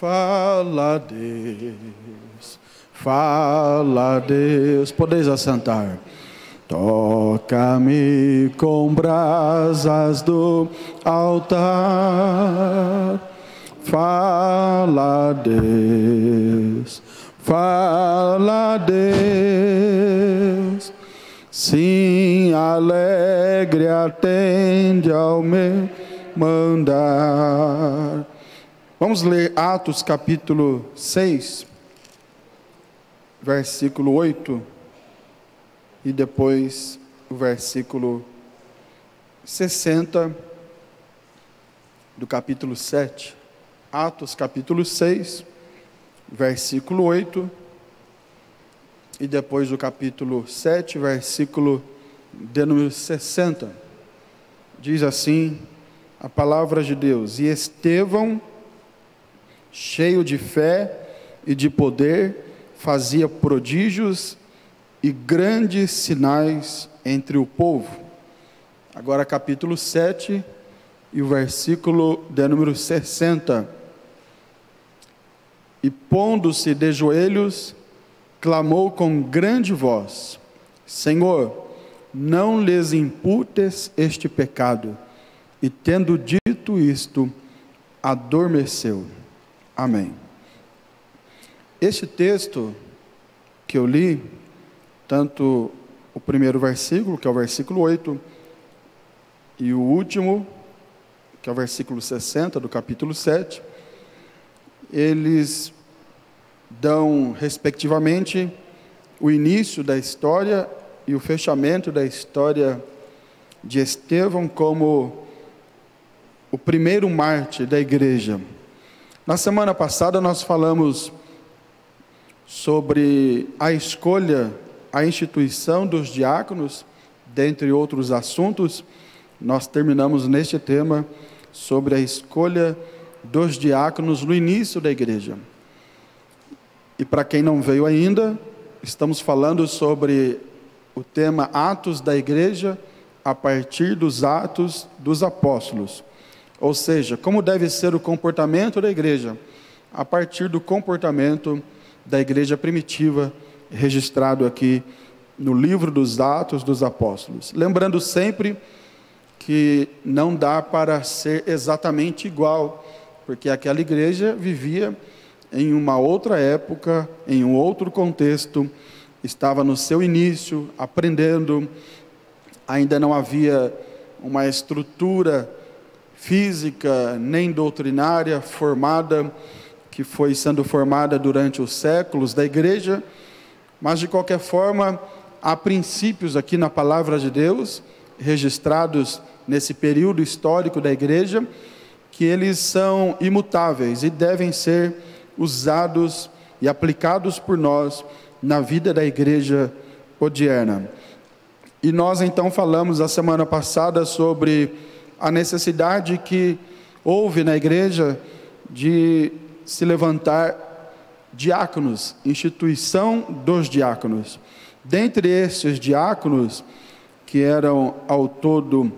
Fala, Deus, fala, Deus. Podeis assentar. Toca-me com brasas do altar. Fala, Deus, fala, Deus. Sim, alegre atende ao meu mandar. Vamos ler Atos capítulo 6, versículo 8, e depois o versículo 60 do capítulo 7. Atos capítulo 6, versículo 8, e depois o capítulo 7, versículo de número 60. Diz assim a palavra de Deus: E Estevão, cheio de fé e de poder, fazia prodígios e grandes sinais entre o povo. Agora capítulo 7 e o versículo de número 60. E pondo-se de joelhos, clamou com grande voz: Senhor, não lhes imputes este pecado. E tendo dito isto, adormeceu. Amém. Este texto que eu li, tanto o primeiro versículo, que é o versículo 8, e o último, que é o versículo 60 do capítulo 7, eles dão, respectivamente, o início da história e o fechamento da história de Estevão como o primeiro mártir da igreja. Na semana passada nós falamos sobre a escolha, a instituição dos diáconos, dentre outros assuntos. Nós terminamos neste tema sobre a escolha dos diáconos no início da igreja. E para quem não veio ainda, estamos falando sobre o tema Atos da Igreja a partir dos Atos dos Apóstolos. Ou seja, como deve ser o comportamento da igreja a partir do comportamento da igreja primitiva, registrado aqui no livro dos Atos dos Apóstolos. Lembrando sempre que não dá para ser exatamente igual, porque aquela igreja vivia em uma outra época, em um outro contexto, estava no seu início, aprendendo, ainda não havia uma estrutura física nem doutrinária formada, que foi sendo formada durante os séculos da igreja, mas de qualquer forma, há princípios aqui na palavra de Deus, registrados nesse período histórico da igreja, que eles são imutáveis e devem ser usados e aplicados por nós na vida da igreja odierna. E nós então falamos a semana passada sobre a necessidade que houve na igreja de se levantar diáconos, instituição dos diáconos. Dentre esses diáconos, que eram ao todo,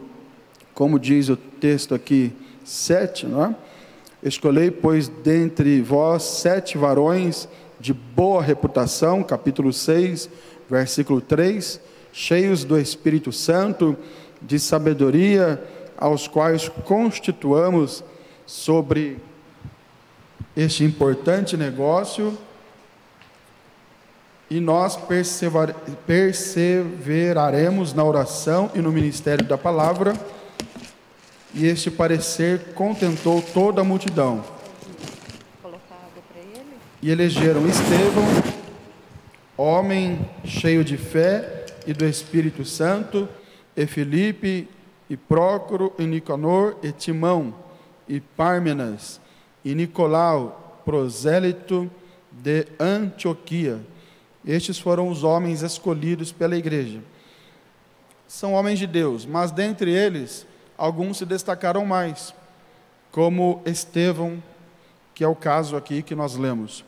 como diz o texto aqui, 7, não é? Escolhei, pois, dentre vós 7 varões de boa reputação, capítulo 6, versículo 3, cheios do Espírito Santo, de sabedoria, aos quais constituamos sobre este importante negócio, e nós perseveraremos na oração e no ministério da palavra. E este parecer contentou toda a multidão. E elegeram Estevão, homem cheio de fé e do Espírito Santo, e Filipe, e Prócoro, e Nicanor, e Timão, e Pármenas, e Nicolau, prosélito de Antioquia. Estes foram os homens escolhidos pela igreja. São homens de Deus, mas dentre eles, alguns se destacaram mais, como Estevão, que é o caso aqui que nós lemos.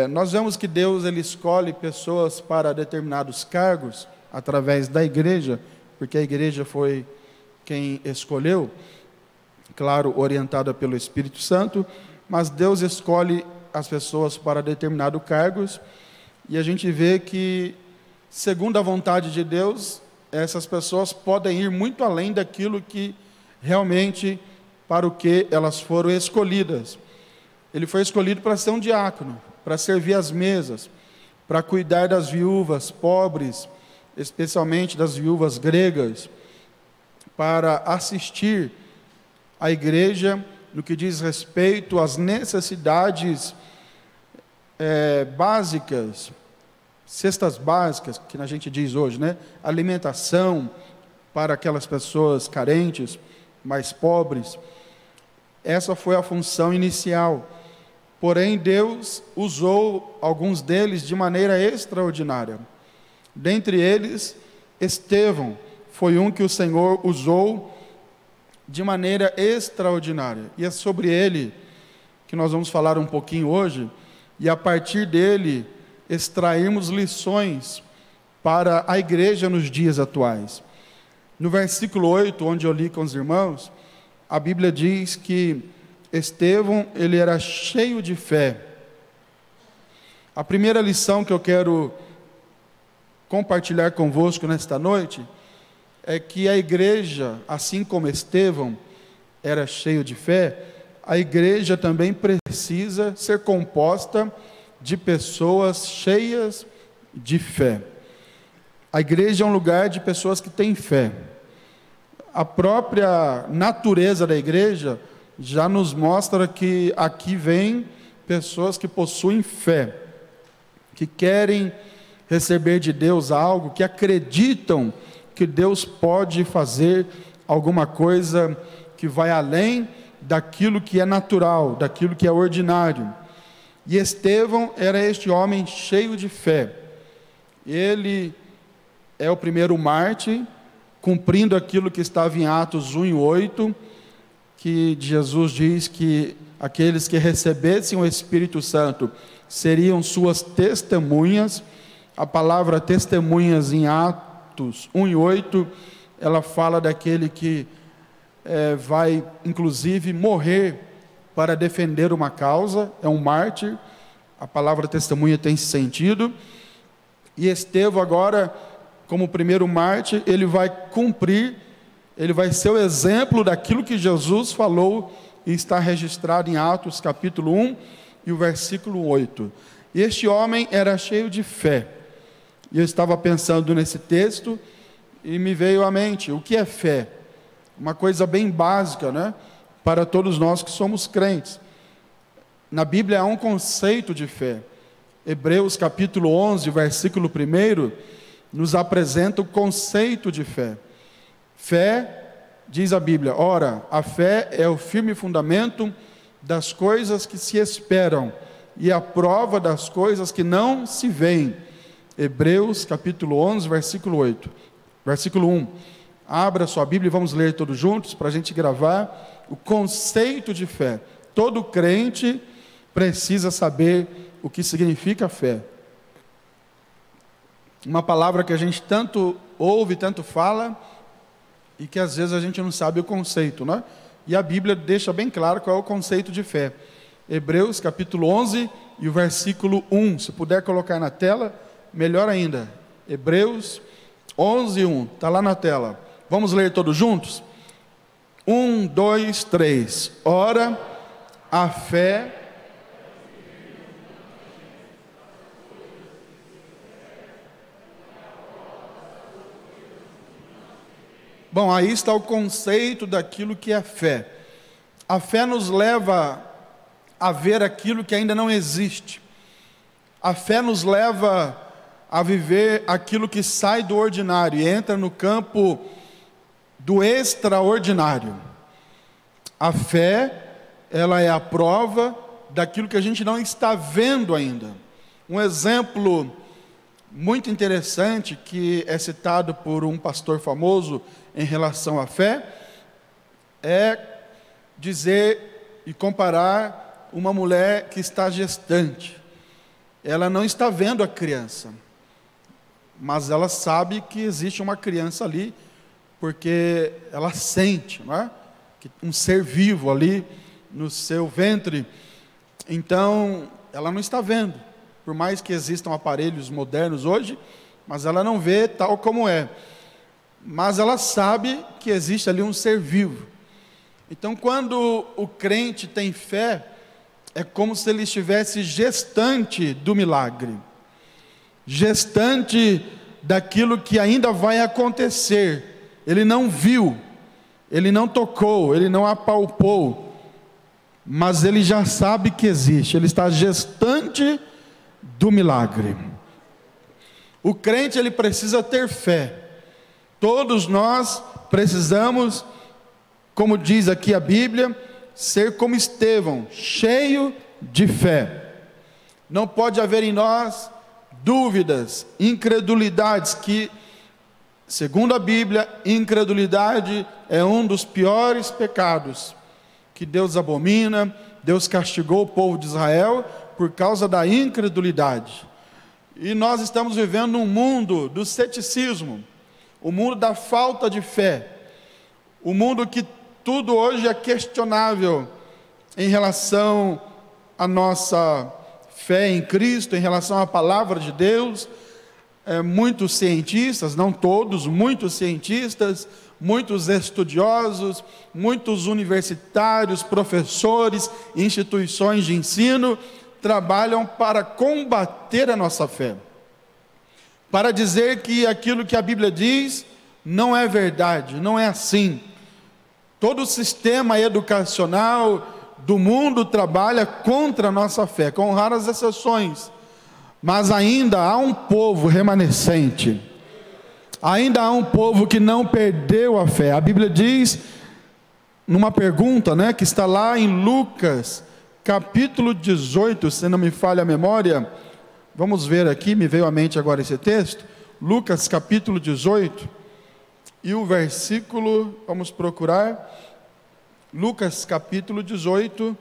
Nós vemos que Deus ele escolhe pessoas para determinados cargos, através da igreja, porque a igreja foi quem escolheu, claro, orientada pelo Espírito Santo, mas Deus escolhe as pessoas para determinados cargos, e a gente vê que, segundo a vontade de Deus, essas pessoas podem ir muito além daquilo que realmente, para o que elas foram escolhidas. Ele foi escolhido para ser um diácono, para servir as mesas, para cuidar das viúvas pobres, especialmente das viúvas gregas, para assistir a igreja no que diz respeito às necessidades básicas, cestas básicas, que a gente diz hoje, né? Alimentação para aquelas pessoas carentes, mais pobres. Essa foi a função inicial. Porém, Deus usou alguns deles de maneira extraordinária. Dentre eles, Estevão foi um que o Senhor usou de maneira extraordinária. E é sobre ele que nós vamos falar um pouquinho hoje, e a partir dele extrairmos lições para a igreja nos dias atuais. No versículo 8, onde eu li com os irmãos, a Bíblia diz que Estevão, ele era cheio de fé. A primeira lição que eu quero compartilhar convosco nesta noite é que a igreja, assim como Estevão era cheio de fé, a igreja também precisa ser composta de pessoas cheias de fé. A igreja é um lugar de pessoas que têm fé. A própria natureza da igreja já nos mostra que aqui vem pessoas que possuem fé, que querem receber de Deus algo, que acreditam que Deus pode fazer alguma coisa que vai além daquilo que é natural, daquilo que é ordinário. E Estevão era este homem cheio de fé. Ele é o primeiro mártir, cumprindo aquilo que estava em Atos 1:8, que Jesus diz que aqueles que recebessem o Espírito Santo seriam suas testemunhas. A palavra testemunhas em Atos 1:8, ela fala daquele que vai, inclusive, morrer para defender uma causa, é um mártir. A palavra testemunha tem esse sentido. E Estevão agora, como primeiro mártir, ele vai cumprir, ele vai ser o exemplo daquilo que Jesus falou e está registrado em Atos capítulo 1 e o versículo 8. E este homem era cheio de fé. E eu estava pensando nesse texto e me veio à mente, o que é fé? Uma coisa bem básica, né? Para todos nós que somos crentes. Na Bíblia há um conceito de fé. Hebreus capítulo 11, versículo 1, nos apresenta o conceito de fé. Fé, diz a Bíblia, ora, a fé é o firme fundamento das coisas que se esperam e a prova das coisas que não se veem. Hebreus capítulo 11, versículo 8. Versículo 1. Abra sua Bíblia e vamos ler todos juntos para a gente gravar o conceito de fé. Todo crente precisa saber o que significa fé. Uma palavra que a gente tanto ouve, tanto fala, e que às vezes a gente não sabe o conceito, né? E a Bíblia deixa bem claro qual é o conceito de fé. Hebreus capítulo 11 e o versículo 1. Se puder colocar na tela, melhor ainda. Hebreus 11, 1. Está lá na tela. Vamos ler todos juntos? 1, 2, 3. Ora, a fé... Bom, aí está o conceito daquilo que é fé. A fé nos leva a ver aquilo que ainda não existe. A fé nos leva a viver aquilo que sai do ordinário e entra no campo do extraordinário. A fé, ela é a prova daquilo que a gente não está vendo ainda. Um exemplo muito interessante que é citado por um pastor famoso em relação à fé é dizer e comparar uma mulher que está gestante. Ela não está vendo a criança, mas ela sabe que existe uma criança ali, porque ela sente, não é? Que um ser vivo ali no seu ventre. Então, ela não está vendo, por mais que existam aparelhos modernos hoje, mas ela não vê tal como é. Mas ela sabe que existe ali um ser vivo. Então, quando o crente tem fé, é como se ele estivesse gestante do milagre, gestante daquilo que ainda vai acontecer. Ele não viu, ele não tocou, ele não apalpou, mas ele já sabe que existe, ele está gestante do milagre. O crente, ele precisa ter fé. Todos nós precisamos, como diz aqui a Bíblia, ser como Estevão, cheio de fé. Não pode haver em nós dúvidas, incredulidades, que, segundo a Bíblia, incredulidade é um dos piores pecados que Deus abomina. Deus castigou o povo de Israel por causa da incredulidade. E nós estamos vivendo um mundo do ceticismo, o mundo da falta de fé, o mundo que tudo hoje é questionável em relação à nossa fé em Cristo, em relação à palavra de Deus. Muitos cientistas, não todos, muitos cientistas, muitos estudiosos, muitos universitários, professores, instituições de ensino, trabalham para combater a nossa fé, para dizer que aquilo que a Bíblia diz não é verdade, não é assim. Todo o sistema educacional do mundo trabalha contra a nossa fé, com raras exceções, mas ainda há um povo remanescente, ainda há um povo que não perdeu a fé. A Bíblia diz, numa pergunta, que está lá em Lucas, capítulo 18, se não me falha a memória, vamos ver aqui, me veio à mente agora esse texto, Lucas capítulo 18, e o versículo, vamos procurar, Lucas capítulo 18,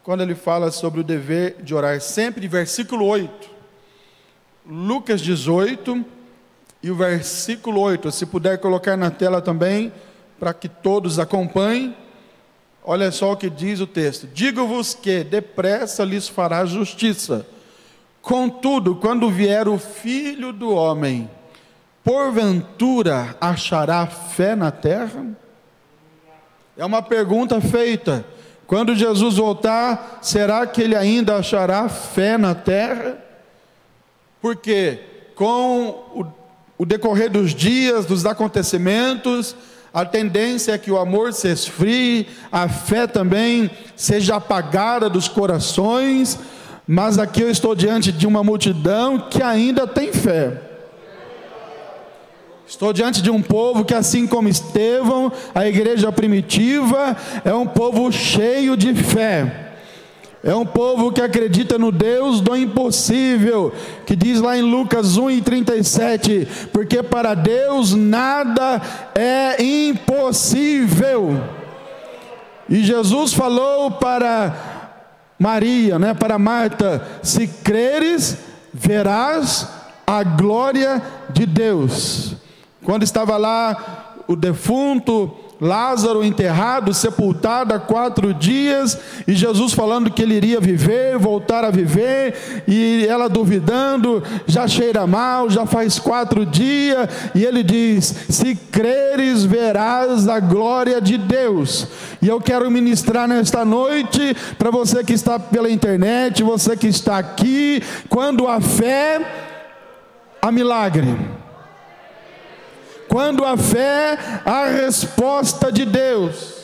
quando ele fala sobre o dever de orar sempre, versículo 8, Lucas 18, e o versículo 8, se puder colocar na tela também, para que todos acompanhem. Olha só o que diz o texto: digo-vos que depressa lhes fará justiça, contudo, quando vier o Filho do Homem, porventura achará fé na terra? É uma pergunta feita. Quando Jesus voltar, será que ele ainda achará fé na terra? Porque com o decorrer dos dias, dos acontecimentos, a tendência é que o amor se esfrie, a fé também seja apagada dos corações, mas aqui eu estou diante de uma multidão que ainda tem fé. Estou diante de um povo que, assim como Estevão, a igreja primitiva, é um povo cheio de fé. É um povo que acredita no Deus do impossível, que diz lá em Lucas 1:37, porque para Deus nada é impossível. E Jesus falou para Maria, para Marta: se creres, verás a glória de Deus. Quando estava lá o defunto Lázaro enterrado, sepultado há 4 dias, e Jesus falando que ele iria viver, voltar a viver, e ela duvidando, já cheira mal, já faz 4 dias, e ele diz: se creres, verás a glória de Deus. E eu quero ministrar nesta noite, para você que está pela internet, você que está aqui, quando há fé, há milagre. Quando a fé, a resposta de Deus.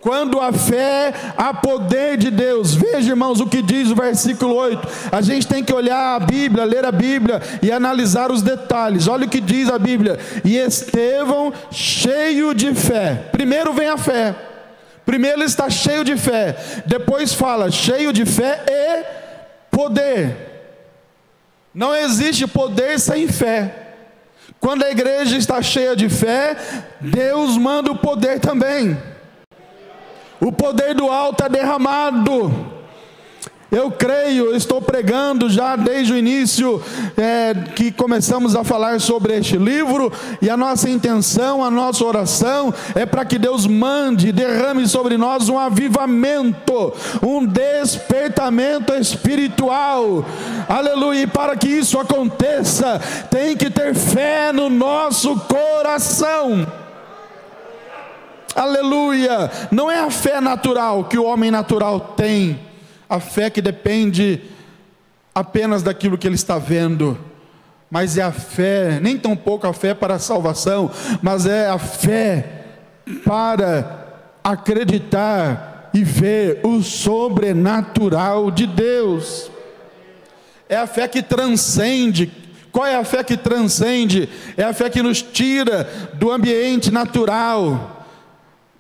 Quando a fé, há poder de Deus. Veja, irmãos, o que diz o versículo 8. A gente tem que olhar a Bíblia, ler a Bíblia e analisar os detalhes. Olha o que diz a Bíblia: e Estevão, cheio de fé. Primeiro vem a fé. Primeiro ele está cheio de fé. Depois fala cheio de fé e poder. Não existe poder sem fé. Quando a igreja está cheia de fé, Deus manda o poder também. O poder do alto é derramado. Eu creio, estou pregando já desde o início que começamos a falar sobre este livro, e a nossa intenção, a nossa oração é para que Deus mande, derrame sobre nós um avivamento, um despertamento espiritual, aleluia. E para que isso aconteça, tem que ter fé no nosso coração, aleluia. Não é a fé natural que o homem natural tem, a fé que depende apenas daquilo que ele está vendo, mas é a fé, nem tão pouco a fé para a salvação, mas é a fé para acreditar e ver o sobrenatural de Deus. É a fé que transcende. Qual é a fé que transcende? É a fé que nos tira do ambiente natural,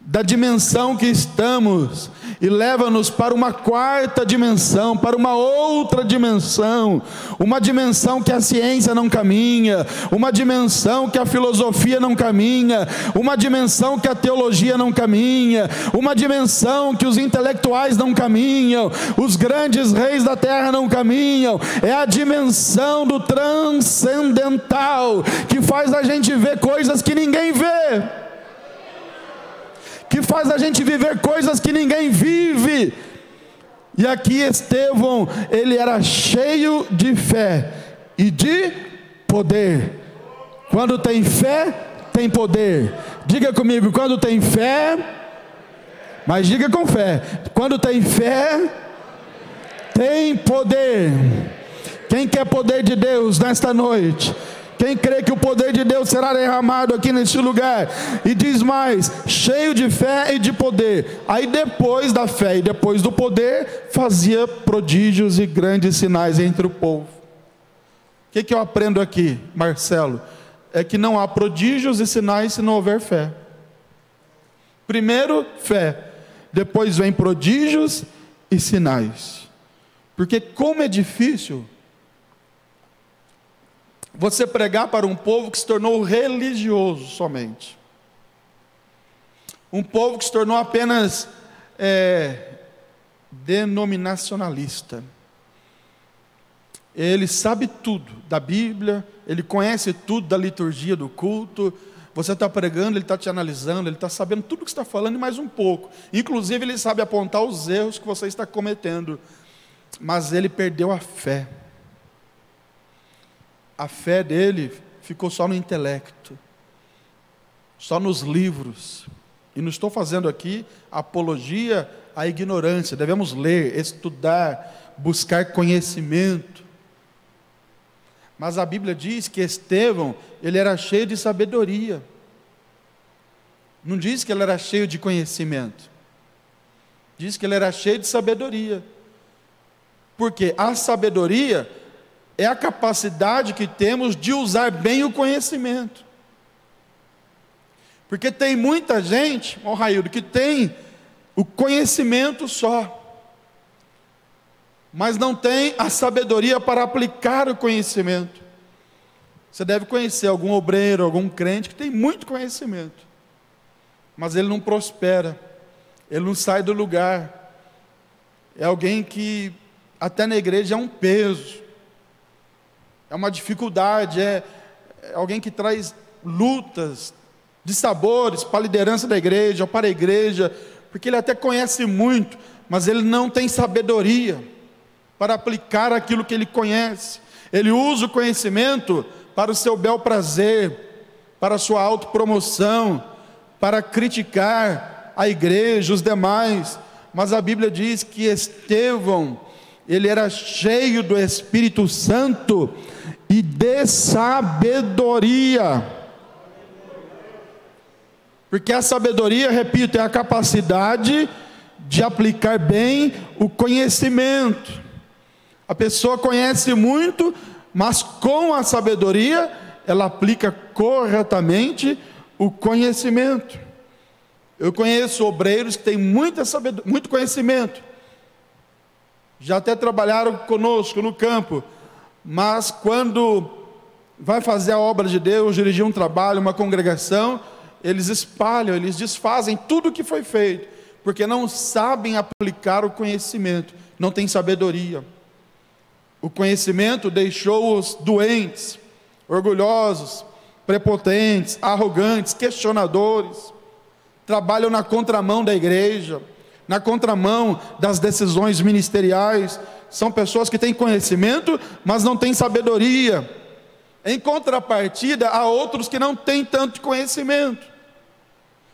da dimensão que estamos, e leva-nos para uma quarta dimensão, para uma outra dimensão, uma dimensão que a ciência não caminha, uma dimensão que a filosofia não caminha, uma dimensão que a teologia não caminha, uma dimensão que os intelectuais não caminham, os grandes reis da terra não caminham. É a dimensão do transcendental, que faz a gente ver coisas que ninguém vê, que faz a gente viver coisas que ninguém vive. E aqui Estevão, ele era cheio de fé e de poder. Quando tem fé, tem poder. Diga comigo, quando tem fé, mas diga com fé, quando tem fé, tem poder. Quem quer poder de Deus nesta noite? Quem crê que o poder de Deus será derramado aqui neste lugar? E diz mais, cheio de fé e de poder. Aí depois da fé e depois do poder, fazia prodígios e grandes sinais entre o povo. O que eu aprendo aqui, Marcelo? É que não há prodígios e sinais se não houver fé. Primeiro, fé. Depois vem prodígios e sinais. Porque como é difícil você pregar para um povo que se tornou religioso somente, um povo que se tornou apenas denominacionalista. Ele sabe tudo da Bíblia, ele conhece tudo da liturgia do culto. Você está pregando, ele está te analisando, ele está sabendo tudo o que você está falando e mais um pouco. Inclusive ele sabe apontar os erros que você está cometendo, mas ele perdeu a fé. A fé dele ficou só no intelecto, só nos livros. E não estou fazendo aqui apologia à ignorância. Devemos ler, estudar, buscar conhecimento. Mas a Bíblia diz que Estevão, ele era cheio de sabedoria. Não diz que ele era cheio de conhecimento. Diz que ele era cheio de sabedoria. Porque a sabedoria é a capacidade que temos de usar bem o conhecimento. Porque tem muita gente, Raildo, que tem o conhecimento só, mas não tem a sabedoria para aplicar o conhecimento. Você deve conhecer algum obreiro, algum crente que tem muito conhecimento, mas ele não prospera, ele não sai do lugar. É alguém que até na igreja é um peso, é uma dificuldade, é alguém que traz lutas, dissabores para a liderança da igreja, ou para a igreja, porque ele até conhece muito, mas ele não tem sabedoria para aplicar aquilo que ele conhece. Ele usa o conhecimento para o seu bel prazer, para a sua autopromoção, para criticar a igreja, os demais. Mas a Bíblia diz que Estevão, ele era cheio do Espírito Santo e de sabedoria. Porque a sabedoria, repito, é a capacidade de aplicar bem o conhecimento. A pessoa conhece muito, mas com a sabedoria, ela aplica corretamente o conhecimento. Eu conheço obreiros que têm muito conhecimento, já até trabalharam conosco no campo, mas quando vai fazer a obra de Deus, dirigir um trabalho, uma congregação, eles espalham, eles desfazem tudo o que foi feito, porque não sabem aplicar o conhecimento, não têm sabedoria. O conhecimento deixou-os doentes, orgulhosos, prepotentes, arrogantes, questionadores. Trabalham na contramão da igreja, na contramão das decisões ministeriais. São pessoas que têm conhecimento, mas não têm sabedoria. Em contrapartida, há outros que não têm tanto conhecimento,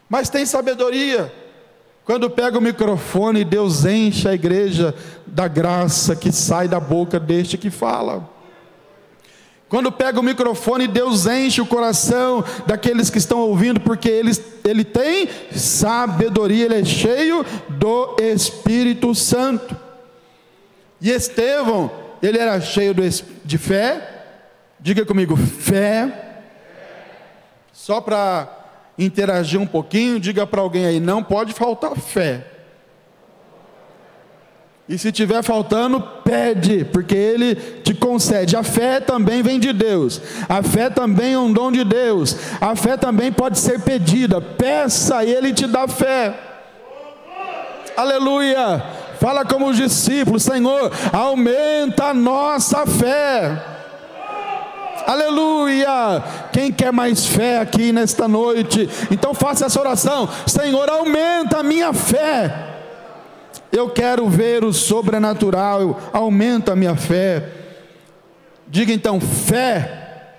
mas têm sabedoria. Quando pega o microfone, Deus enche a igreja da graça que sai da boca deste que fala. Quando pega o microfone, Deus enche o coração daqueles que estão ouvindo, porque ele tem sabedoria, ele é cheio do Espírito Santo. E Estevão, ele era cheio de fé. Diga comigo, fé. Só para interagir um pouquinho, diga para alguém aí, não pode faltar fé. E se tiver faltando, pede, porque Ele te concede. A fé também vem de Deus. A fé também é um dom de Deus. A fé também pode ser pedida. Peça e Ele te dá fé. Aleluia. Fala como os discípulos, Senhor, aumenta a nossa fé. Aleluia. Quem quer mais fé aqui nesta noite? Então faça essa oração. Senhor, aumenta a minha fé. Eu quero ver o sobrenatural, aumenta a minha fé. Diga então, fé,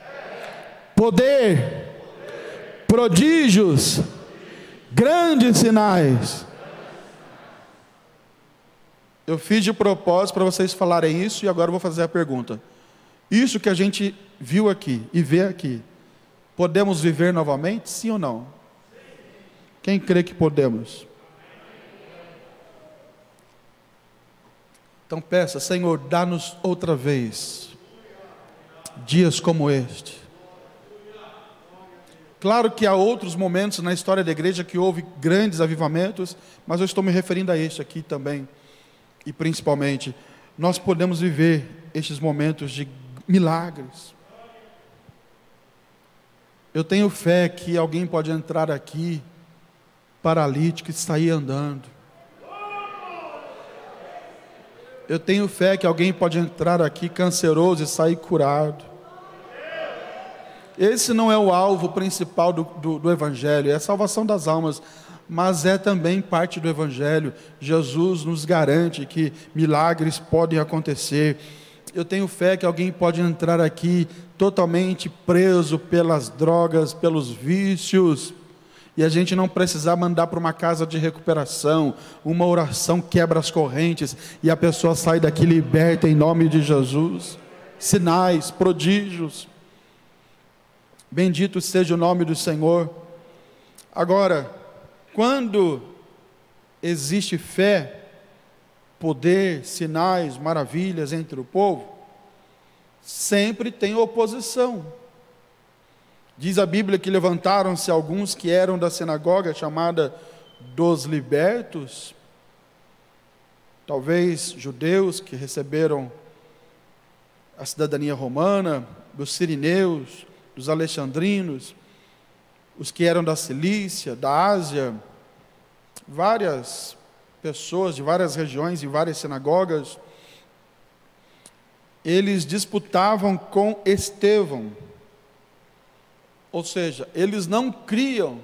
poder, prodígios, grandes sinais. Eu fiz de propósito para vocês falarem isso, e agora eu vou fazer a pergunta. Isso que a gente viu aqui e vê aqui, podemos viver novamente, sim ou não? Quem crê que podemos? Então peça, Senhor, dá-nos outra vez dias como este. Claro que há outros momentos na história da igreja que houve grandes avivamentos, mas eu estou me referindo a este aqui também. E principalmente, nós podemos viver estes momentos de milagres. Eu tenho fé que alguém pode entrar aqui, paralítico, e sair andando. Eu tenho fé que alguém pode entrar aqui canceroso e sair curado. Esse não é o alvo principal do Evangelho, é a salvação das almas, mas é também parte do Evangelho. Jesus nos garante que milagres podem acontecer. Eu tenho fé que alguém pode entrar aqui totalmente preso pelas drogas, pelos vícios, e a gente não precisar mandar para uma casa de recuperação. Uma oração quebra as correntes e a pessoa sai daqui liberta em nome de Jesus. Sinais, prodígios. Bendito seja o nome do Senhor. Agora, quando existe fé, poder, sinais, maravilhas entre o povo, sempre tem oposição. Diz a Bíblia que levantaram-se alguns que eram da sinagoga chamada dos libertos, talvez judeus que receberam a cidadania romana, dos sirineus, dos alexandrinos, os que eram da Cilícia, da Ásia, várias pessoas de várias regiões e várias sinagogas. Eles disputavam com Estevão. Ou seja, eles não criam,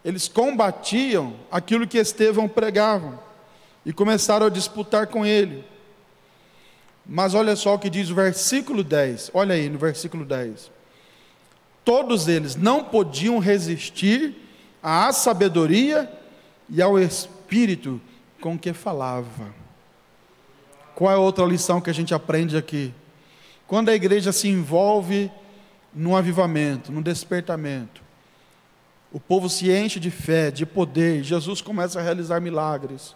eles combatiam aquilo que Estevão pregava, e começaram a disputar com ele. Mas olha só o que diz o versículo 10, olha aí no versículo 10. Todos eles não podiam resistir à sabedoria e ao espírito com que falava. Qual é a outra lição que a gente aprende aqui? Quando a igreja se envolve num avivamento, num despertamento, o povo se enche de fé, de poder, Jesus começa a realizar milagres,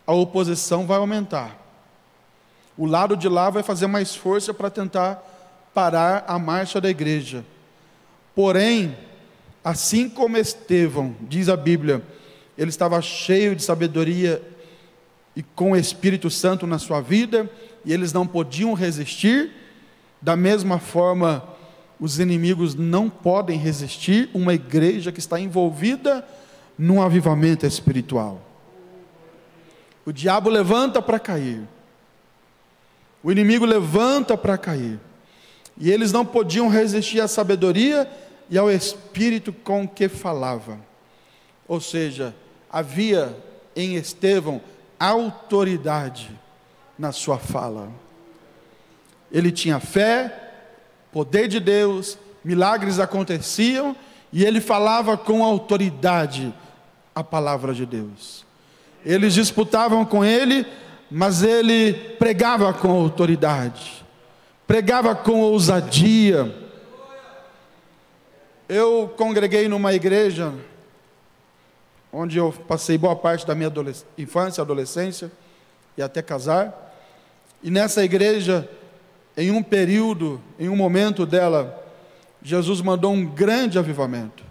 a oposição vai aumentar, o lado de lá vai fazer mais força para tentar parar a marcha da igreja. Porém, assim como Estevão, diz a Bíblia, ele estava cheio de sabedoria e com o Espírito Santo na sua vida, e eles não podiam resistir. Da mesma forma, os inimigos não podem resistir uma igreja que está envolvida num avivamento espiritual. O diabo levanta para cair. O inimigo levanta para cair. E eles não podiam resistir à sabedoria e ao espírito com que falava. Ou seja, havia em Estevão autoridade na sua fala. Ele tinha fé, poder de Deus, milagres aconteciam, e ele falava com autoridade a palavra de Deus. Eles disputavam com ele, mas ele pregava com autoridade, pregava com ousadia. Eu congreguei numa igreja onde eu passei boa parte da minha infância, adolescência e até casar. E nessa igreja, em um período, em um momento dela, Jesus mandou um grande avivamento.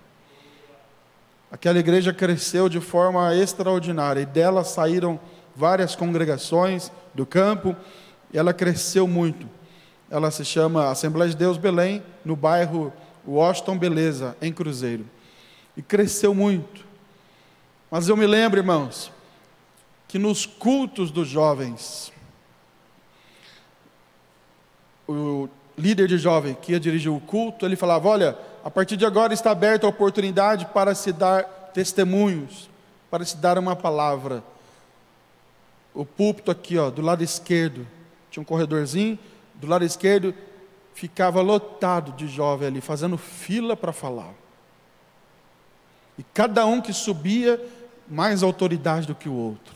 Aquela igreja cresceu de forma extraordinária, e dela saíram várias congregações do campo, e ela cresceu muito. Ela se chama Assembleia de Deus Belém, no bairro Washington Beleza, em Cruzeiro. E cresceu muito. Mas eu me lembro, irmãos, que nos cultos dos jovens, o líder de jovem que ia dirigir o culto, ele falava: olha, a partir de agora está aberta a oportunidade para se dar testemunhos, para se dar uma palavra. O púlpito aqui, ó, do lado esquerdo, tinha um corredorzinho, do lado esquerdo ficava lotado de jovem ali, fazendo fila para falar. E cada um que subia, mais autoridade do que o outro.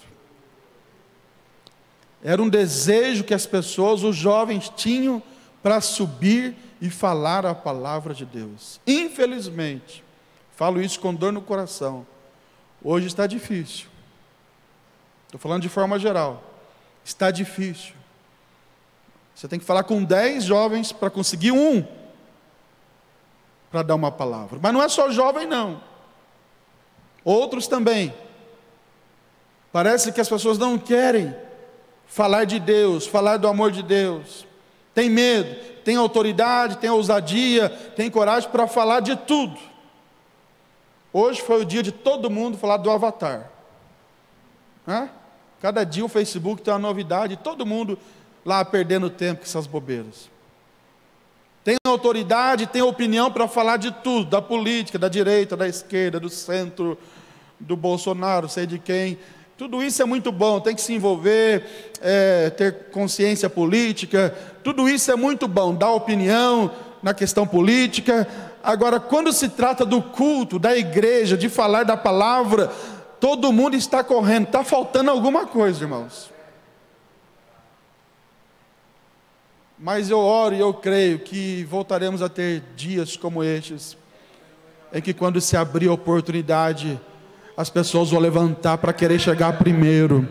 Era um desejo que as pessoas, os jovens, tinham para subir e falar a palavra de Deus. Infelizmente, falo isso com dor no coração, hoje está difícil. Estou falando de forma geral. Está difícil. Você tem que falar com 10 jovens para conseguir um para dar uma palavra. Mas não é só jovem, não. Outros também. Parece que as pessoas não querem falar de Deus, falar do amor de Deus. Tem medo, tem autoridade, tem ousadia, tem coragem para falar de tudo. Hoje foi o dia de todo mundo falar do Avatar. Cada dia o Facebook tem uma novidade, todo mundo lá perdendo tempo com essas bobeiras. Tem autoridade, tem opinião para falar de tudo, da política, da direita, da esquerda, do centro, do Bolsonaro, sei de quem. Tudo isso é muito bom, tem que se envolver, ter consciência política, tudo isso é muito bom, dar opinião na questão política. Agora, quando se trata do culto, da igreja, de falar da palavra, todo mundo está correndo, está faltando alguma coisa, irmãos. Mas eu oro e eu creio que voltaremos a ter dias como estes, em que quando se abrir a oportunidade, as pessoas vão levantar para querer chegar primeiro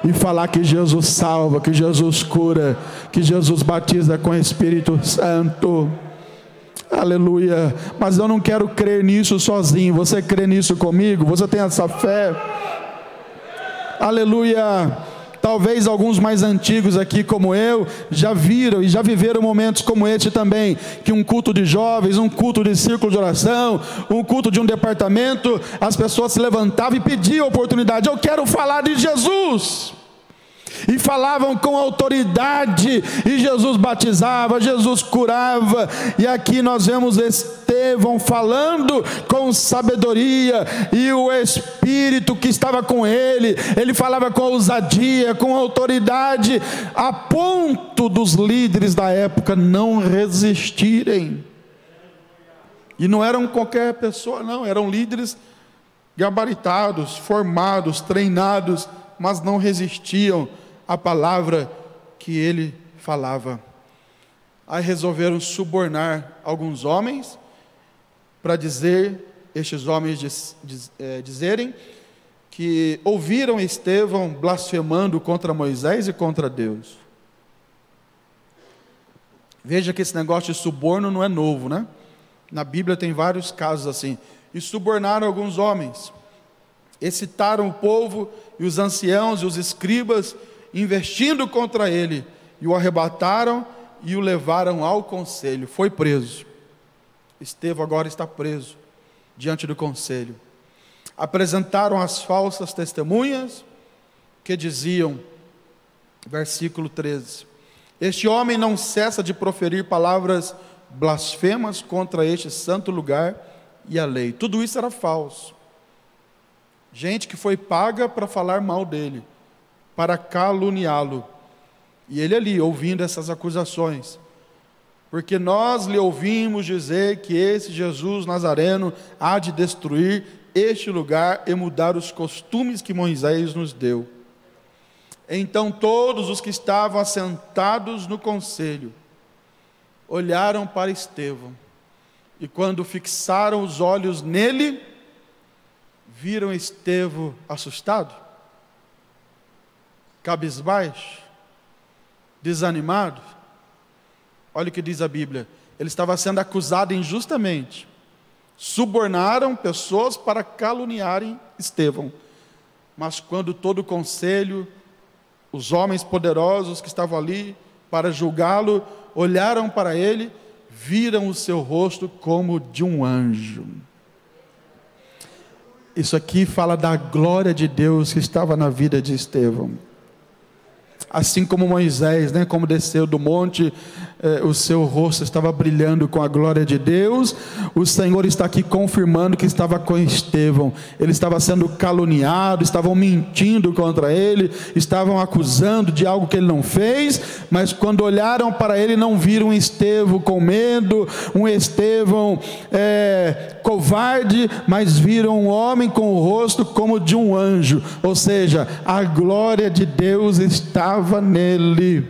e falar que Jesus salva, que Jesus cura, que Jesus batiza com o Espírito Santo. Aleluia. Mas eu não quero crer nisso sozinho. Você crê nisso comigo? Você tem essa fé? Aleluia. Talvez alguns mais antigos aqui como eu já viram e já viveram momentos como este também, que um culto de jovens, um culto de círculo de oração, um culto de um departamento, as pessoas se levantavam e pediam oportunidade: eu quero falar de Jesus. E falavam com autoridade, e Jesus batizava, Jesus curava. E aqui nós vemos Estevão falando com sabedoria, e o Espírito que estava com ele falava com ousadia, com autoridade, a ponto dos líderes da época não resistirem. E não eram qualquer pessoa, não, eram líderes gabaritados, formados, treinados, mas não resistiam à palavra que ele falava. Aí resolveram subornar alguns homens, para estes homens dizerem que ouviram Estevão blasfemando contra Moisés e contra Deus. Veja que esse negócio de suborno não é novo, né? Na Bíblia tem vários casos assim. E subornaram alguns homens, excitaram o povo e os anciãos e os escribas, investindo contra ele, e o arrebataram e o levaram ao conselho. Foi preso. Estevão agora está preso diante do conselho. Apresentaram as falsas testemunhas que diziam, versículo 13: este homem não cessa de proferir palavras blasfemas contra este santo lugar e a lei. Tudo isso era falso. Gente que foi paga para falar mal dele, para caluniá-lo. E ele ali, ouvindo essas acusações. Porque nós lhe ouvimos dizer que esse Jesus Nazareno há de destruir este lugar e mudar os costumes que Moisés nos deu. Então todos os que estavam assentados no conselho olharam para Estevão, e quando fixaram os olhos nele, viram Estevão assustado, cabisbaixo, desanimado. Olha o que diz a Bíblia: ele estava sendo acusado injustamente. Subornaram pessoas para caluniarem Estevão. Mas quando todo o conselho, os homens poderosos que estavam ali para julgá-lo, olharam para ele, viram o seu rosto como de um anjo. Isso aqui fala da glória de Deus que estava na vida de Estevão. Assim como Moisés, como desceu do monte, o seu rosto estava brilhando com a glória de Deus. O Senhor está aqui confirmando que estava com Estevão. Ele estava sendo caluniado, estavam mentindo contra ele, estavam acusando de algo que ele não fez, mas quando olharam para ele, não viram um Estevão com medo, um Estevão covarde, mas viram um homem com o rosto como de um anjo. Ou seja, a glória de Deus estava nele.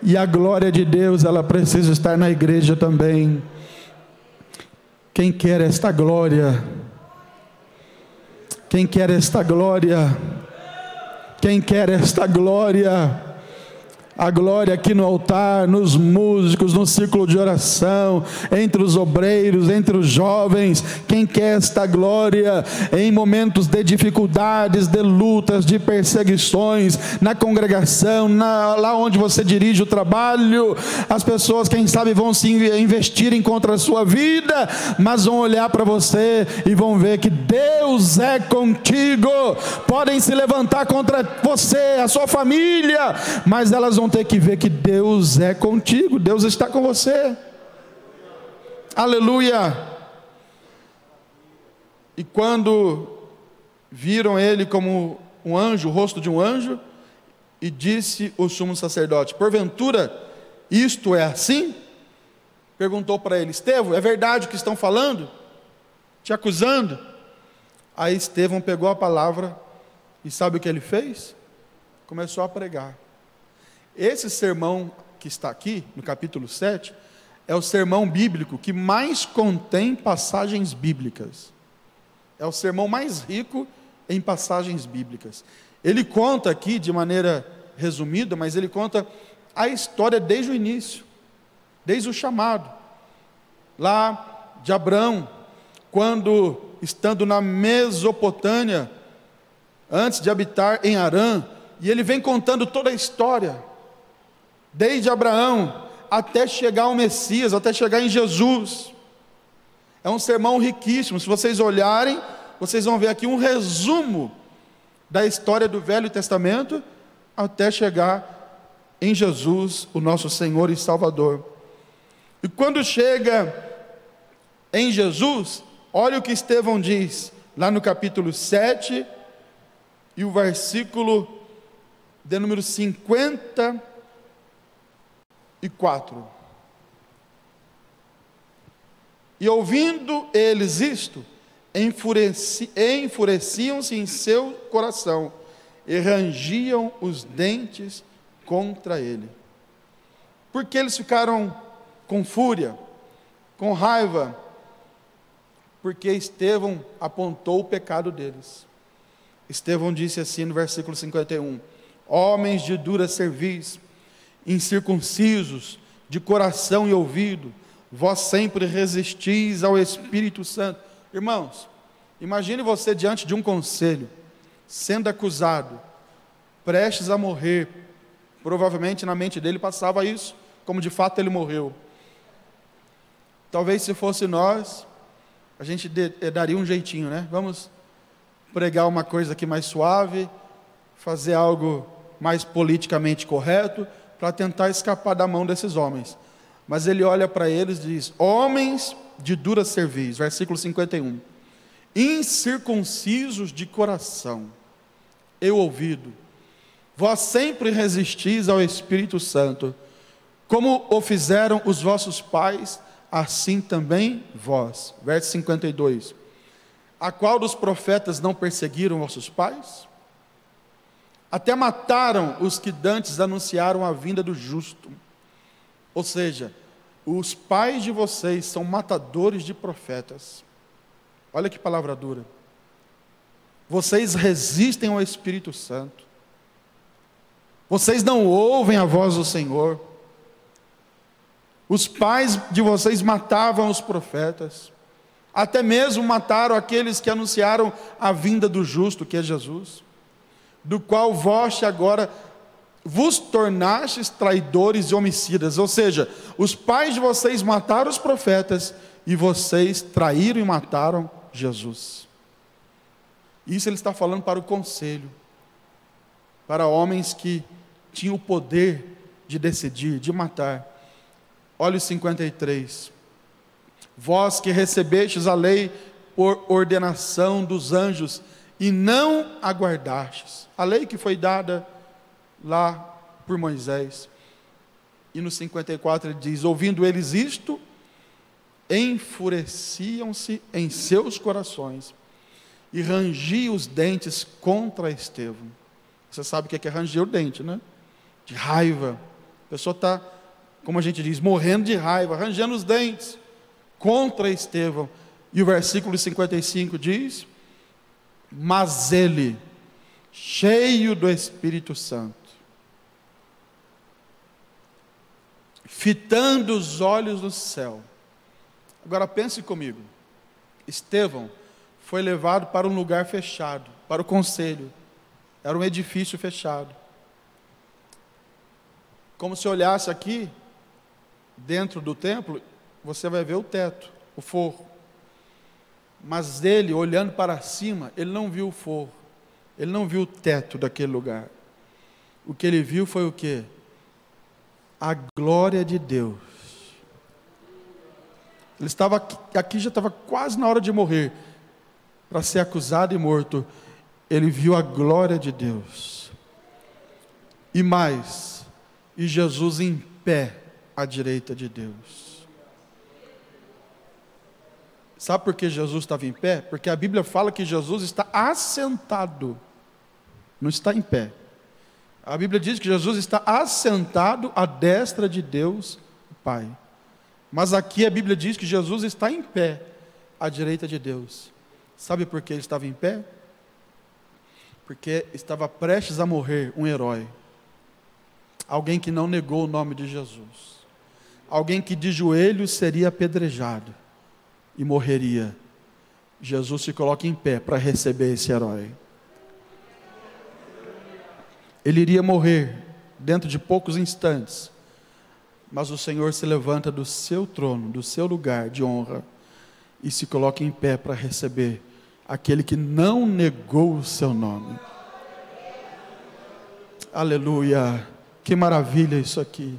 E a glória de Deus, ela precisa estar na igreja também. Quem quer esta glória? Quem quer esta glória? Quem quer esta glória? A glória aqui no altar, nos músicos, no círculo de oração, entre os obreiros, entre os jovens. Quem quer esta glória em momentos de dificuldades, de lutas, de perseguições, na congregação, lá onde você dirige o trabalho? As pessoas, quem sabe, vão se investirem contra a sua vida, mas vão olhar para você e vão ver que Deus é contigo. Podem se levantar contra você, a sua família, mas elas vão ter que ver que Deus é contigo, Deus está com você. Aleluia. E quando viram ele como um anjo, o rosto de um anjo, e disse o sumo sacerdote: porventura isto é assim? Perguntou para ele: Estevão, é verdade o que estão falando? Te acusando? Aí Estevão pegou a palavra e sabe o que ele fez? Começou a pregar. Esse sermão que está aqui, no capítulo 7, é o sermão bíblico que mais contém passagens bíblicas. É o sermão mais rico em passagens bíblicas. Ele conta aqui de maneira resumida, mas ele conta a história desde o início, desde o chamado, lá de Abrão, quando, estando na Mesopotâmia, antes de habitar em Harã, e ele vem contando toda a história, desde Abraão até chegar ao Messias, até chegar em Jesus. É um sermão riquíssimo. Se vocês olharem, vocês vão ver aqui um resumo da história do Velho Testamento até chegar em Jesus, o nosso Senhor e Salvador. E quando chega em Jesus, olha o que Estevão diz lá no capítulo 7 e o versículo de número 54. E ouvindo eles isto, enfureciam-se em seu coração e rangiam os dentes contra ele. Porque eles ficaram com fúria, com raiva, porque Estevão apontou o pecado deles. Estevão disse assim no versículo 51: homens de dura cerviz, incircuncisos de coração e ouvido, vós sempre resistis ao Espírito Santo. Irmãos, imagine você diante de um conselho, sendo acusado, prestes a morrer. Provavelmente na mente dele passava isso, como de fato ele morreu. Talvez se fosse nós, a gente daria um jeitinho, Vamos pregar uma coisa aqui mais suave, fazer algo mais politicamente correto para tentar escapar da mão desses homens. Mas ele olha para eles e diz: homens de dura cerviz, versículo 51, incircuncisos de coração e ouvido, vós sempre resistis ao Espírito Santo, como o fizeram os vossos pais, assim também vós. Verso 52, a qual dos profetas não perseguiram vossos pais? Até mataram os que dantes anunciaram a vinda do justo. Ou seja, os pais de vocês são matadores de profetas. Olha que palavra dura. Vocês resistem ao Espírito Santo. Vocês não ouvem a voz do Senhor. Os pais de vocês matavam os profetas. Até mesmo mataram aqueles que anunciaram a vinda do justo, que é Jesus, do qual vós agora vos tornastes traidores e homicidas. Ou seja, os pais de vocês mataram os profetas e vocês traíram e mataram Jesus. Isso ele está falando para o conselho, para homens que tinham o poder de decidir, de matar. Olha o 53. Vós que recebestes a lei por ordenação dos anjos e não aguardastes a lei que foi dada lá por Moisés. E no 54 ele diz: ouvindo eles isto, enfureciam-se em seus corações e rangiam os dentes contra Estevão. Você sabe o que é ranger o dente, né? De raiva. A pessoa está, como a gente diz, morrendo de raiva, rangendo os dentes contra Estevão. E o versículo 55 diz: mas ele, cheio do Espírito Santo, fitando os olhos no céu. Agora pense comigo. Estevão foi levado para um lugar fechado, para o conselho. Era um edifício fechado. Como se olhasse aqui, dentro do templo, você vai ver o teto, o forro. Mas ele, olhando para cima, ele não viu o forro. Ele não viu o teto daquele lugar. O que ele viu foi o quê? A glória de Deus. Ele estava aqui, já estava quase na hora de morrer, para ser acusado e morto. Ele viu a glória de Deus. E mais, e Jesus em pé à direita de Deus. Sabe por que Jesus estava em pé? Porque a Bíblia fala que Jesus está assentado, não está em pé. A Bíblia diz que Jesus está assentado à destra de Deus, o Pai. Mas aqui a Bíblia diz que Jesus está em pé à direita de Deus. Sabe por que ele estava em pé? Porque estava prestes a morrer um herói. Alguém que não negou o nome de Jesus. Alguém que de joelhos seria apedrejado e morreria. Jesus se coloca em pé para receber esse herói. Ele iria morrer dentro de poucos instantes, mas o Senhor se levanta do seu trono, do seu lugar de honra, e se coloca em pé para receber aquele que não negou o seu nome. Aleluia, que maravilha isso aqui.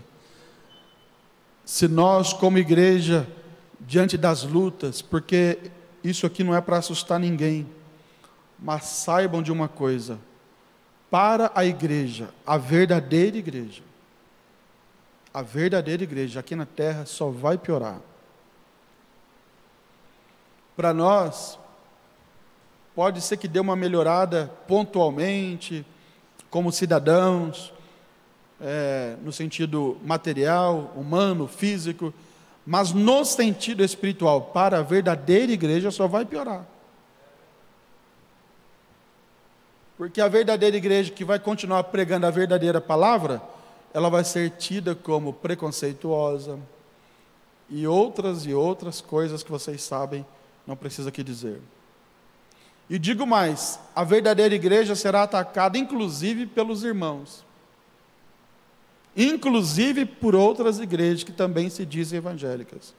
Se nós como igreja, diante das lutas, porque isso aqui não é para assustar ninguém, mas saibam de uma coisa: para a igreja, a verdadeira igreja aqui na terra só vai piorar. Para nós, pode ser que dê uma melhorada pontualmente, como cidadãos, no sentido material, humano, físico, mas no sentido espiritual, para a verdadeira igreja só vai piorar. Porque a verdadeira igreja que vai continuar pregando a verdadeira palavra, ela vai ser tida como preconceituosa e outras coisas que vocês sabem, não precisa aqui dizer. E digo mais, a verdadeira igreja será atacada inclusive pelos irmãos, inclusive por outras igrejas que também se dizem evangélicas,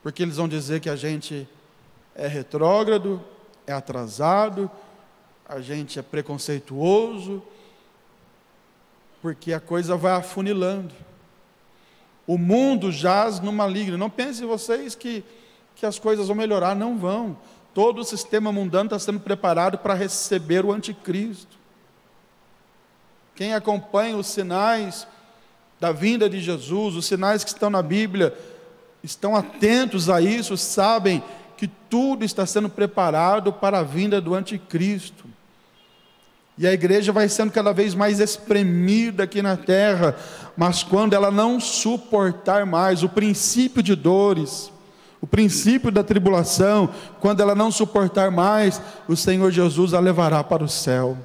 porque eles vão dizer que a gente é retrógrado, é atrasado, a gente é preconceituoso, porque a coisa vai afunilando. O mundo jaz no maligno. Não pensem vocês que as coisas vão melhorar, não vão. Todo o sistema mundano está sendo preparado para receber o anticristo. Quem acompanha os sinais da vinda de Jesus, os sinais que estão na Bíblia, estão atentos a isso, sabem que tudo está sendo preparado para a vinda do anticristo. E a igreja vai sendo cada vez mais espremida aqui na terra, mas quando ela não suportar mais o princípio de dores, o princípio da tribulação, quando ela não suportar mais, o Senhor Jesus a levará para o céu.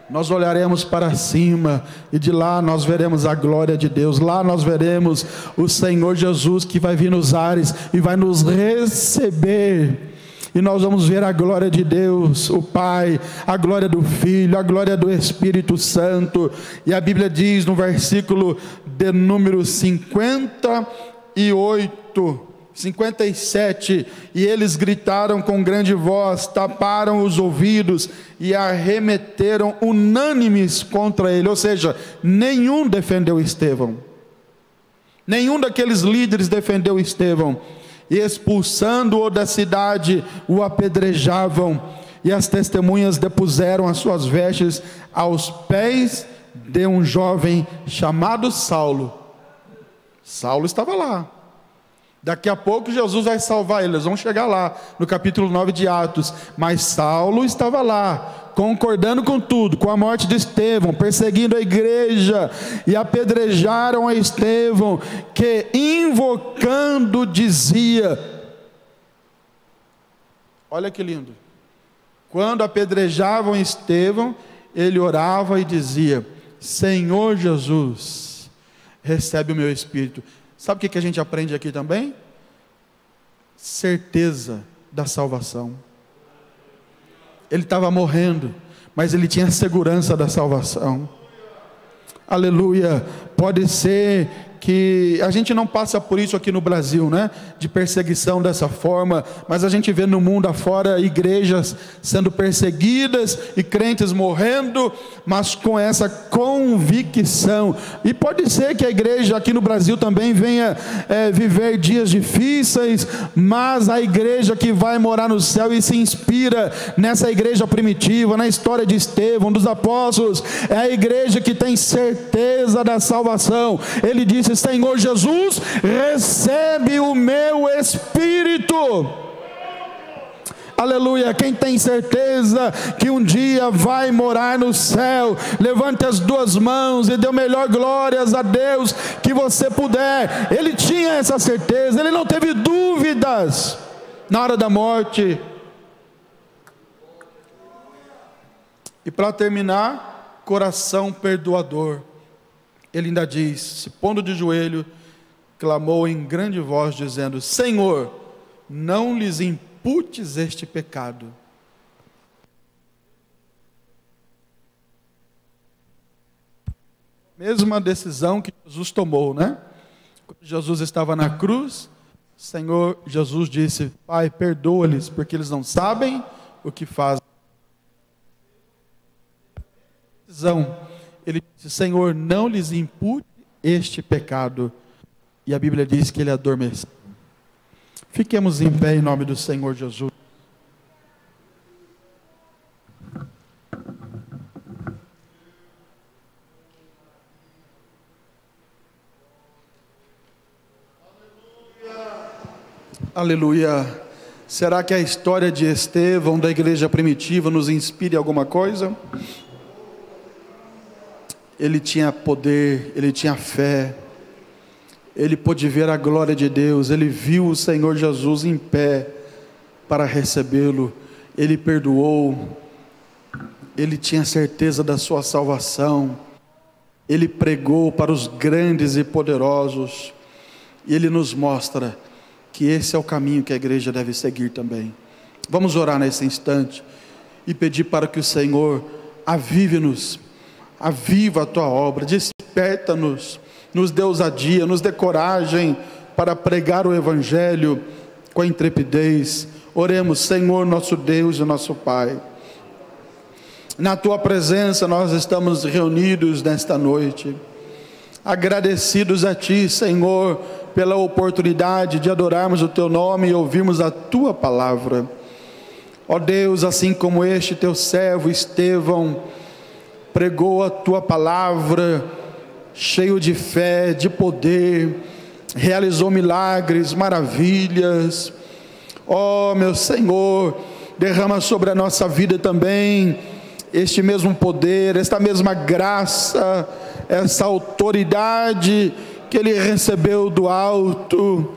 Nós olharemos para cima, e de lá nós veremos a glória de Deus. Lá nós veremos o Senhor Jesus, que vai vir nos ares, e vai nos receber, e nós vamos ver a glória de Deus, o Pai, a glória do Filho, a glória do Espírito Santo. E a Bíblia diz no versículo de número 57, e eles gritaram com grande voz, taparam os ouvidos e arremeteram unânimes contra ele. Ou seja, nenhum defendeu Estevão, nenhum daqueles líderes defendeu Estevão, e expulsando-o da cidade, o apedrejavam, e as testemunhas depuseram as suas vestes aos pés de um jovem chamado Saulo. Saulo estava lá. Daqui a pouco Jesus vai salvar eles, vão chegar lá, no capítulo 9 de Atos. Mas Saulo estava lá, concordando com tudo, com a morte de Estevão, perseguindo a igreja, e apedrejaram a Estevão, que invocando dizia, olha que lindo, quando apedrejavam Estevão, ele orava e dizia, Senhor Jesus, recebe o meu espírito. Sabe o que a gente aprende aqui também? Certeza da salvação. Ele estava morrendo, mas ele tinha segurança da salvação. Aleluia. Pode ser que a gente não passa por isso aqui no Brasil, né? De perseguição dessa forma, mas a gente vê no mundo afora igrejas sendo perseguidas e crentes morrendo, mas com essa convicção. E pode ser que a igreja aqui no Brasil também venha viver dias difíceis, mas a igreja que vai morar no céu e se inspira nessa igreja primitiva, na história de Estevão, dos apóstolos, é a igreja que tem certeza da salvação. Ele disse, Senhor Jesus, recebe o meu espírito. Aleluia. Quem tem certeza que um dia vai morar no céu, levante as duas mãos e dê o melhor glórias a Deus que você puder. Ele tinha essa certeza, ele não teve dúvidas na hora da morte. E para terminar, coração perdoador. Ele ainda diz, se pondo de joelho, clamou em grande voz, dizendo, Senhor, não lhes imputes este pecado. Mesma decisão que Jesus tomou, né? Quando Jesus estava na cruz, Senhor Jesus disse, Pai, perdoa-lhes, porque eles não sabem o que fazem. Ele disse, Senhor, não lhes impute este pecado. E a Bíblia diz que ele adormeceu. Fiquemos em pé em nome do Senhor Jesus. Aleluia. Será que a história de Estevão, da igreja primitiva, nos inspira em alguma coisa? Ele tinha poder, ele tinha fé, ele pôde ver a glória de Deus, ele viu o Senhor Jesus em pé para recebê-lo, ele perdoou, ele tinha certeza da sua salvação, ele pregou para os grandes e poderosos, e ele nos mostra que esse é o caminho que a igreja deve seguir também. Vamos orar nesse instante e pedir para que o Senhor avive-nos, aviva a tua obra, desperta-nos, nos dê ousadia, nos dê coragem para pregar o Evangelho com intrepidez. Oremos, Senhor nosso Deus e nosso Pai, Na tua presença nós estamos reunidos nesta noite, agradecidos a ti, Senhor, pela oportunidade de adorarmos o teu nome e ouvirmos a tua palavra. Ó Deus, assim como este teu servo Estevão pregou a tua palavra, cheio de fé, de poder, realizou milagres, maravilhas. Ó meu Senhor, derrama sobre a nossa vida também este mesmo poder, esta mesma graça, essa autoridade que Ele recebeu do alto.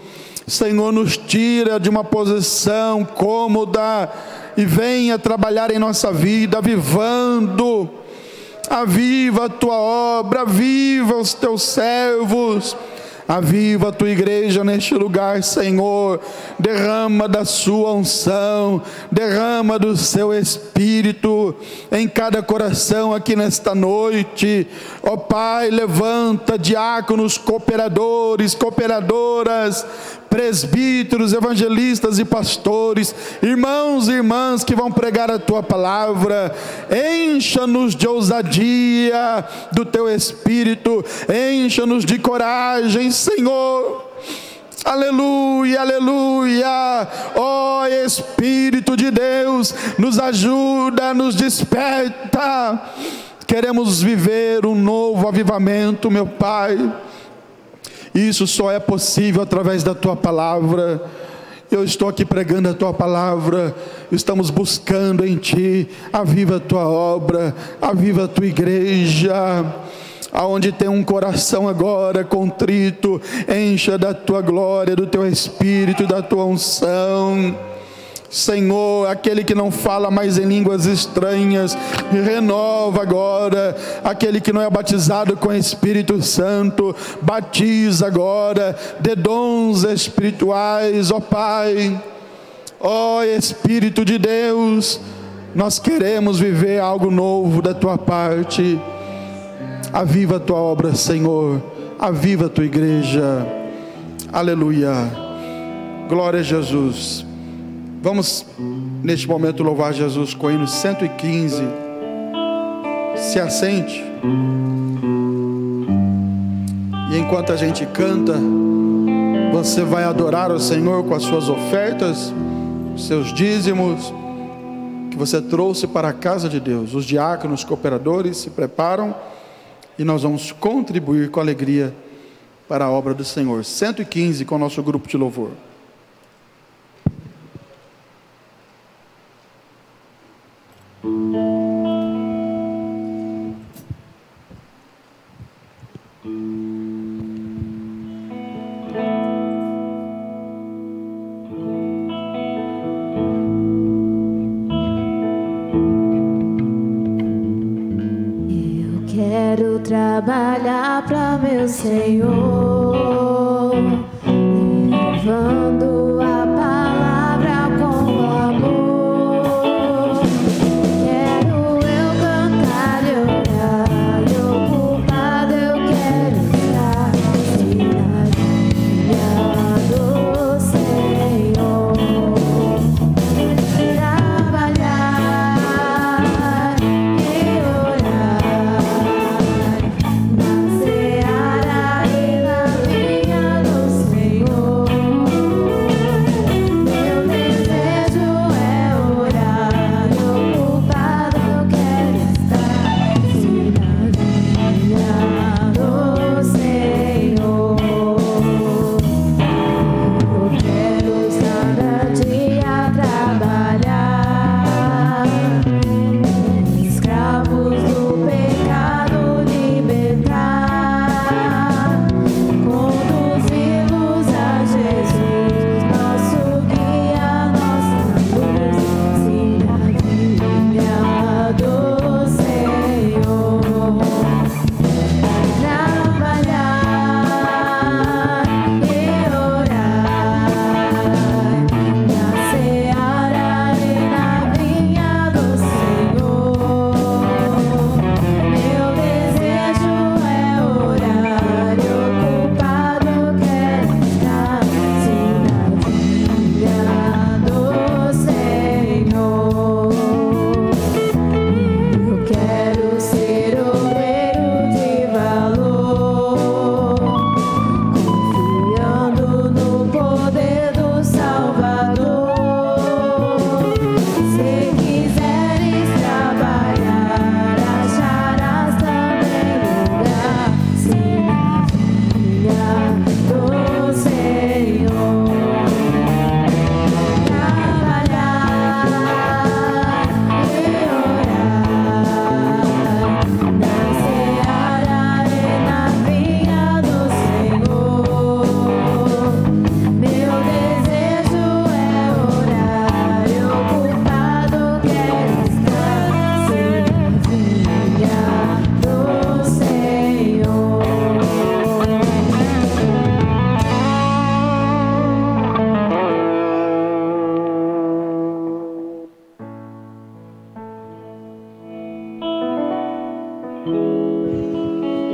Senhor, nos tira de uma posição cômoda e venha trabalhar em nossa vida, avivando. Aviva a tua obra, aviva os teus servos, aviva a tua igreja neste lugar, Senhor. Derrama da sua unção, derrama do seu Espírito em cada coração aqui nesta noite. Ó Pai, levanta diáconos, cooperadores, cooperadoras, presbíteros, evangelistas e pastores, irmãos e irmãs que vão pregar a tua palavra. Encha-nos de ousadia do teu Espírito, encha-nos de coragem, Senhor. Aleluia, aleluia. Ó Espírito de Deus, nos ajuda, nos desperta. Queremos viver um novo avivamento, meu Pai. Isso só é possível através da tua palavra. Eu estou aqui pregando a tua palavra, estamos buscando em ti. Aviva a tua obra, aviva a tua igreja. Aonde tem um coração agora contrito, encha da tua glória, do teu Espírito, da tua unção. Senhor, aquele que não fala mais em línguas estranhas, renova agora. Aquele que não é batizado com o Espírito Santo, batiza agora, dê dons espirituais, ó Pai. Ó Espírito de Deus, nós queremos viver algo novo da tua parte. Aviva a tua obra, Senhor, aviva a tua igreja. Aleluia, glória a Jesus. Vamos neste momento louvar Jesus com o hino 115. Se assente. E enquanto a gente canta, você vai adorar o Senhor com as suas ofertas, os seus dízimos que você trouxe para a casa de Deus. Os diáconos, cooperadores se preparam e nós vamos contribuir com alegria para a obra do Senhor. 115 com o nosso grupo de louvor. Quero trabalhar para meu Senhor, levando a palavra com amor. Quero eu cantar e orar, e ocupado eu quero estar na vinha do Senhor. Trabalhar e orar na seara e na vinha do Senhor.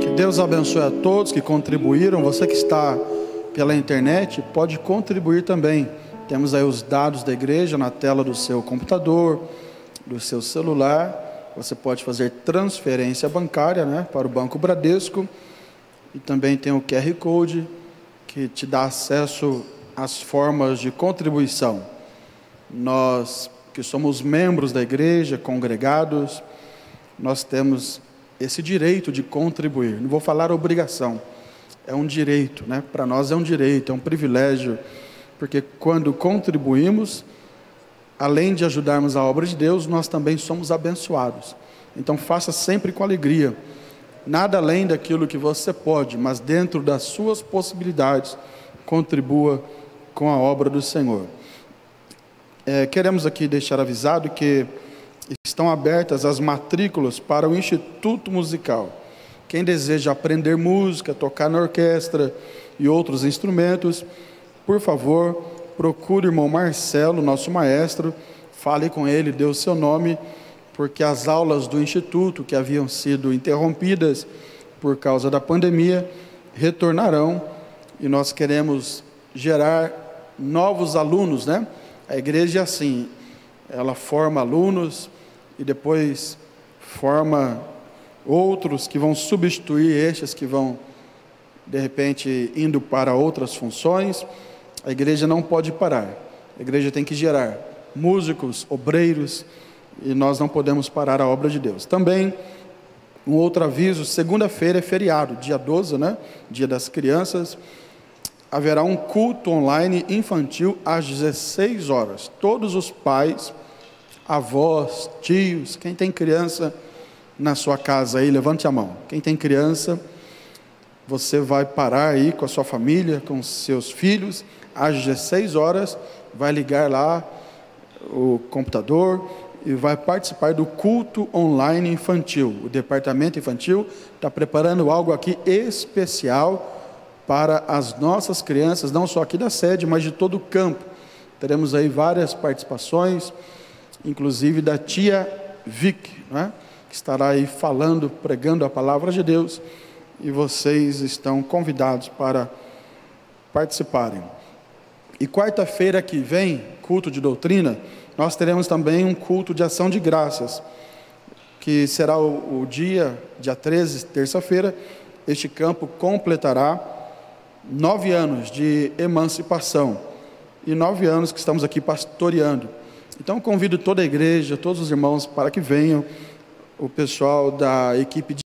Que Deus abençoe a todos que contribuíram. Você que está pela internet pode contribuir também. Temos aí os dados da igreja na tela do seu computador, do seu celular. Você pode fazer transferência bancária, né, para o Banco Bradesco. E também tem o QR Code que te dá acesso às formas de contribuição. Nós que somos membros da igreja, congregados, nós temos esse direito de contribuir. Não vou falar obrigação, é um direito, né? Para nós é um direito, é um privilégio, porque quando contribuímos, além de ajudarmos a obra de Deus, nós também somos abençoados. Então faça sempre com alegria, nada além daquilo que você pode, mas dentro das suas possibilidades, contribua com a obra do Senhor. Queremos aqui deixar avisado que estão abertas as matrículas para o Instituto Musical. Quem deseja aprender música, tocar na orquestra e outros instrumentos, por favor, procure o irmão Marcelo, nosso maestro, fale com ele, dê o seu nome, porque as aulas do Instituto, que haviam sido interrompidas por causa da pandemia, retornarão e nós queremos gerar novos alunos, né? A igreja é assim, ela forma alunos e depois forma outros que vão substituir estes que vão, de repente, indo para outras funções. A igreja não pode parar, a igreja tem que gerar músicos, obreiros, e nós não podemos parar a obra de Deus. Também, um outro aviso, segunda-feira é feriado, dia 12, né? Dia das crianças. Haverá um culto online infantil às 16 horas. Todos os pais, avós, tios, quem tem criança na sua casa aí, levante a mão. Quem tem criança, você vai parar aí com a sua família, com seus filhos, às 16 horas, vai ligar lá o computador e vai participar do culto online infantil. O departamento infantil está preparando algo aqui especial para as nossas crianças, não só aqui da sede, mas de todo o campo. Teremos aí várias participações, inclusive da tia Vic, né, que estará aí falando, pregando a palavra de Deus, e vocês estão convidados para participarem. E quarta-feira que vem, culto de doutrina, nós teremos também um culto de ação de graças, que será o dia 13, terça-feira. Este campo completará 9 anos de emancipação e 9 anos que estamos aqui pastoreando. Então convido toda a igreja, todos os irmãos para que venham, o pessoal da equipe de